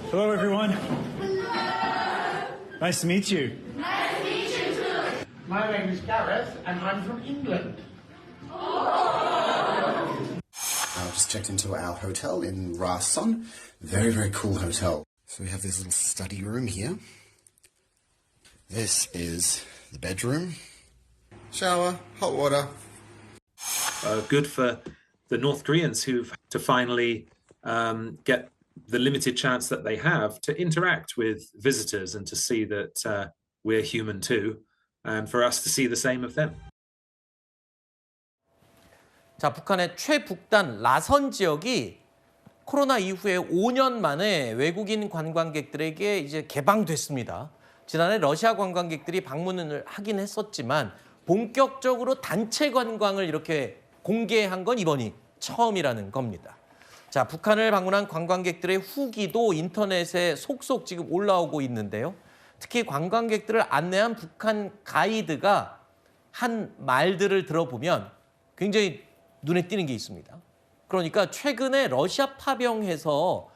Hello, everyone. Nice to meet you. Nice to meet you too. My name is Gareth, and I'm from England. I just checked into our hotel in Rason. Very, very cool hotel. So we have this little study room here. This is the bedroom. Shower, hot water. Good for the North Koreans who've to finally get the limited chance that they have to interact with visitors and to see that we're human too, and for us to see the same of them. 자, 북한의 최북단 라선 지역이 코로나 이후에 5년 만에 외국인 관광객들에게 이제 개방됐습니다. 지난해 러시아 관광객들이 방문을 하긴 했었지만 본격적으로 단체 관광을 이렇게 공개한 건 이번이 처음이라는 겁니다. 자, 북한을 방문한 관광객들의 후기도 인터넷에 속속 지금 올라오고 있는데요. 특히 관광객들을 안내한 북한 가이드가 한 말들을 들어보면 굉장히 눈에 띄는 게 있습니다. 그러니까 최근에 러시아 파병해서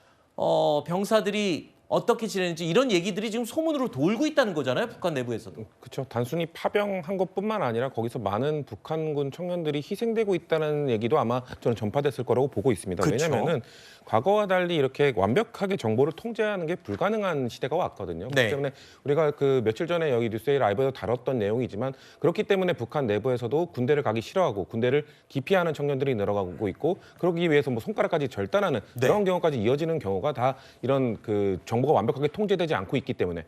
병사들이 어떻게 지내는지 이런 얘기들이 지금 소문으로 돌고 있다는 거잖아요. 북한 내부에서도. 그렇죠. 단순히 파병한 것뿐만 아니라 거기서 많은 북한군 청년들이 희생되고 있다는 얘기도 아마 저는 전파됐을 거라고 보고 있습니다. 그쵸. 왜냐하면은 과거와 달리 이렇게 완벽하게 정보를 통제하는 게 불가능한 시대가 왔거든요. 네. 그렇기 때문에 우리가 그 며칠 전에 여기 뉴스에이 라이브에서 다뤘던 내용이지만 그렇기 때문에 북한 내부에서도 군대를 가기 싫어하고 군대를 기피하는 청년들이 늘어가고 있고 그러기 위해서 뭐 손가락까지 절단하는 네. 그런 경우까지 이어지는 경우가 다 이런 그 정보가 완벽하게 통제되지 않고 있기 때문에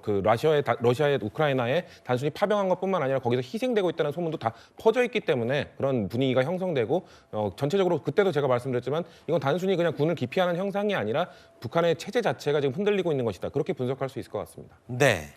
그 러시아의 우크라이나에 단순히 파병한 것뿐만 아니라 거기서 희생되고 있다는 소문도 다 퍼져 있기 때문에 그런 분위기가 형성되고 전체적으로 그때도 제가 말씀드렸지만 이건 단순히 그냥 군을 기피하는 형상이 아니라 북한의 체제 자체가 지금 흔들리고 있는 것이다. 그렇게 분석할 수 있을 것 같습니다. 네.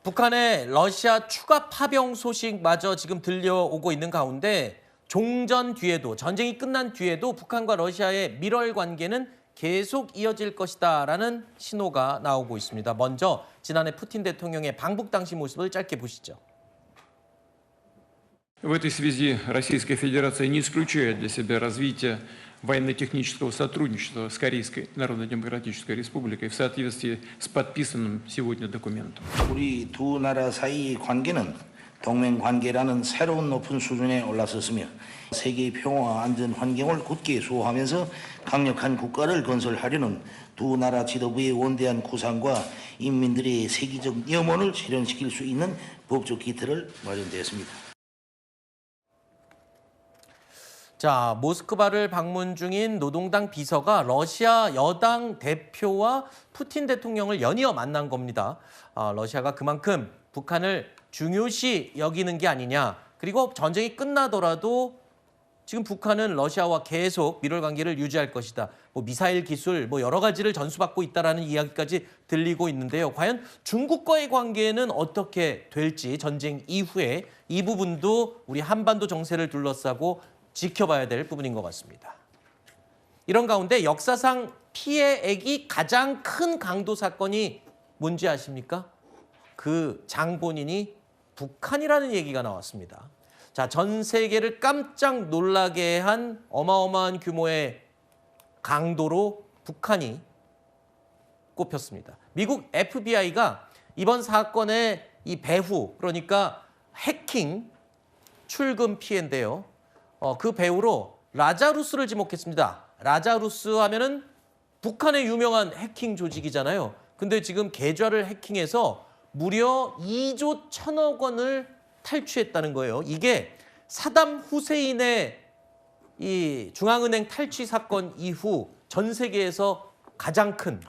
북한의 러시아 추가 파병 소식마저 지금 들려오고 있는 가운데 종전 뒤에도 전쟁이 끝난 뒤에도 북한과 러시아의 밀월 관계는 계속 이어질 것이다라는 신호가 나오고 있습니다. 먼저 지난해 푸틴 대통령의 방북 당시 모습을 짧게 보시죠. В этой связи Российская Федерация не исключает для себя развитие военно-технического сотрудничества с Корейской Народно-Демократической Республикой в соответствии с подписанным сегодня документом. 우리 두 나라 사이의 관계는 동맹 관계라는 새로운 높은 수준에 올라섰으며 세계의 평화와 안전 환경을 굳게 수호하면서 강력한 국가를 건설하려는 두 나라 지도부의 원대한 구상과 인민들의 세계적 염원을 실현시킬 수 있는 법적 기틀을 마련되었습니다. 자, 모스크바를 방문 중인 노동당 비서가 러시아 여당 대표와 푸틴 대통령을 연이어 만난 겁니다. 러시아가 그만큼 북한을 중요시 여기는 게 아니냐. 그리고 전쟁이 끝나더라도 지금 북한은 러시아와 계속 밀월 관계를 유지할 것이다. 뭐 미사일 기술, 뭐 여러 가지를 전수받고 있다라는 이야기까지 들리고 있는데요. 과연 중국과의 관계는 어떻게 될지 전쟁 이후에 이 부분도 우리 한반도 정세를 둘러싸고 지켜봐야 될 부분인 것 같습니다. 이런 가운데 역사상 피해액이 가장 큰 강도 사건이 뭔지 아십니까? 그 장본인이 북한이라는 얘기가 나왔습니다. 자, 전 세계를 깜짝 놀라게 한 어마어마한 규모의 강도로 북한이 꼽혔습니다. 미국 FBI가 이번 사건의 이 배후, 그러니까 해킹 출금 피해인데요. 그 배후로 라자루스를 지목했습니다. 라자루스 하면은 북한의 유명한 해킹 조직이잖아요. 근데 지금 계좌를 해킹해서 무려 2조 1천억 원을 탈취했다는 거예요. 이게 사담 후세인의 이 중앙은행 탈취 사건 이후 전 세계에서 가장 큰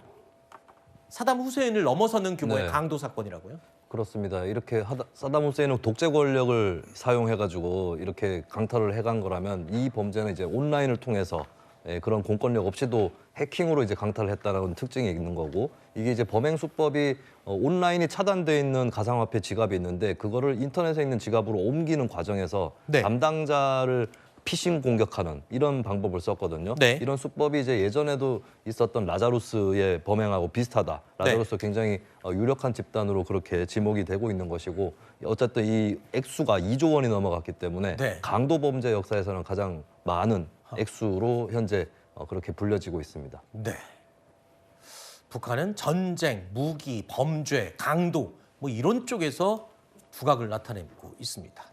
사담 후세인을 넘어서는 규모의 네. 강도 사건이라고요? 그렇습니다. 이렇게 사담 후세인은 독재 권력을 사용해가지고 이렇게 강탈을 해간 거라면 이 범죄는 이제 온라인을 통해서 그런 공권력 없이도 해킹으로 이제 강탈을 했다는 특징이 있는 거고 이게 이제 범행 수법이 온라인이 차단돼 있는 가상화폐 지갑이 있는데 그거를 인터넷에 있는 지갑으로 옮기는 과정에서 네. 담당자를 피싱 공격하는 이런 방법을 썼거든요. 네. 이런 수법이 이제 예전에도 있었던 라자루스의 범행하고 비슷하다. 라자루스 굉장히 유력한 집단으로 그렇게 지목이 되고 있는 것이고 어쨌든 이 액수가 2조 원이 넘어갔기 때문에 네. 강도 범죄 역사에서는 가장 많은 액수로 현재 그렇게 불려지고 있습니다. 네. 북한은 전쟁, 무기, 범죄, 강도 뭐 이런 쪽에서 두각을 나타내고 있습니다.